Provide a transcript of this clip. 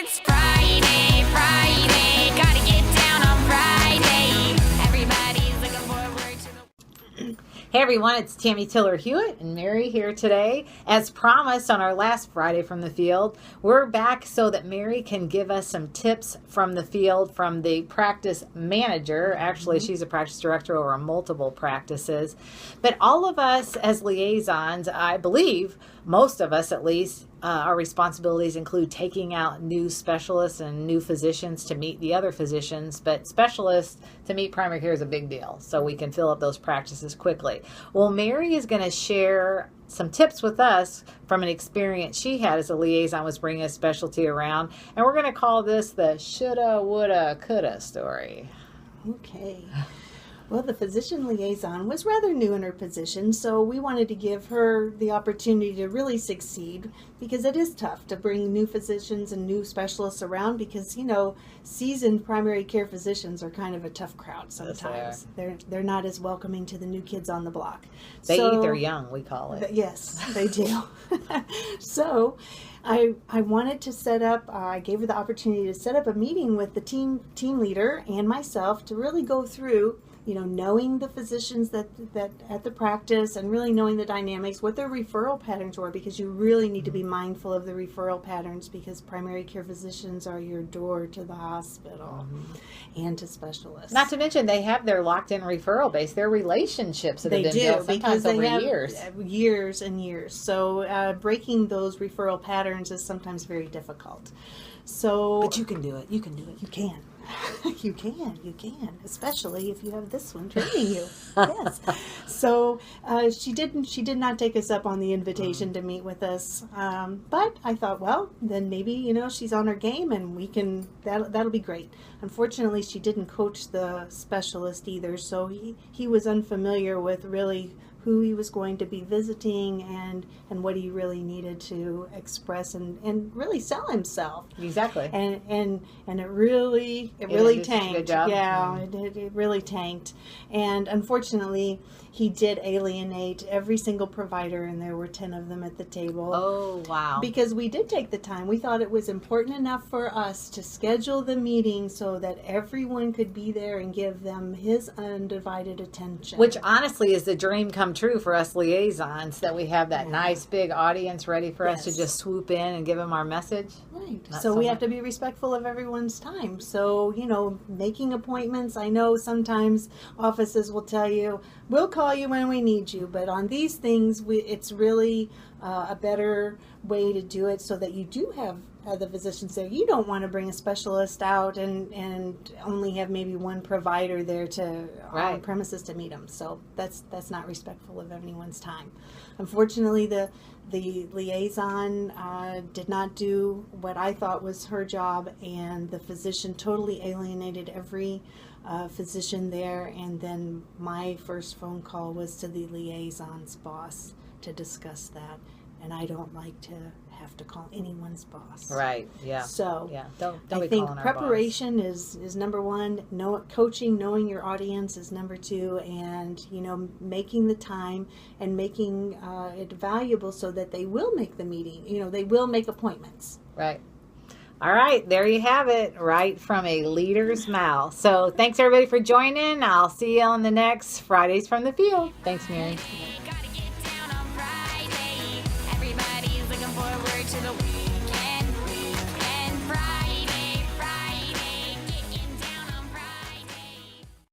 It's Friday, Friday, gotta get down on Friday. Everybody's looking forward to the... Hey everyone, it's Tammy Tiller-Hewitt and Mary here today. As promised on our last Friday from the field, we're back so that Mary can give us some tips from the field from the practice manager. Actually, she's a practice director over multiple practices. But all of us as liaisons, I believe, most of us at least, our responsibilities include taking out new specialists and new physicians to meet the other physicians, but specialists to meet primary care is a big deal, so we can fill up those practices quickly. Well, Mary is going to share some tips with us from an experience she had as a liaison, was bringing a specialty around, and we're going to call this the shoulda, woulda, coulda story. Okay. Well, the physician liaison was rather new in her position, so we wanted to give her the opportunity to really succeed, because it is tough to bring new physicians and new specialists around, because, you know, seasoned primary care physicians are kind of a tough crowd sometimes. Yes, they're not as welcoming to the new kids on the block. They eat their young, we call it. Yes, they do. So I wanted to set up, I gave her the opportunity to set up a meeting with the team leader and myself to really go through, you know, knowing the physicians that at the practice and really knowing the dynamics, what their referral patterns were, because you really need to be mindful of the referral patterns, because primary care physicians are your door to the hospital and to specialists. Not to mention they have their locked-in referral base, their relationships that have been built sometimes over years and years. So breaking those referral patterns is sometimes very difficult. So, but you can do it. You can do it. You can. You can, especially if you have this one training you. Yes. So she did not take us up on the invitation to meet with us. But I thought, well, then maybe, you know, she's on her game and we can, that'll be great. Unfortunately, she didn't coach the specialist either, so he was unfamiliar with really who he was going to be visiting and what he really needed to express and really sell himself. Exactly. And it really tanked. Good job. Yeah, it really tanked. And unfortunately, he did alienate every single provider, and there were 10 of them at the table. Oh, wow. Because we did take the time. We thought it was important enough for us to schedule the meeting so that everyone could be there and give them his undivided attention. Which honestly is the dream come true for us liaisons, that we have that nice big audience ready for us to just swoop in and give them our message. Right. So we have to be respectful of everyone's time. So, you know, making appointments, I know sometimes offices will tell you, we'll call you when we need you, but on these things, it's really a better way to do it so that you do have the physicians there. You don't want to bring a specialist out and only have maybe one provider there to on premises to meet them. So that's not respectful of anyone's time. Unfortunately, the liaison did not do what I thought was her job, and the physician totally alienated every physician there. And then my first phone call was to the liaison's boss to discuss that. And I don't like to have to call anyone's boss. Right. Yeah. So yeah. Don't I be think calling our preparation is number one. Coaching, knowing your audience is number two, and you know, making the time and making it valuable so that they will make the meeting. You know, they will make appointments. Right. All right, there you have it, right from a leader's mouth. So thanks everybody for joining. I'll see you on the next Fridays from the Field. Thanks, Mary.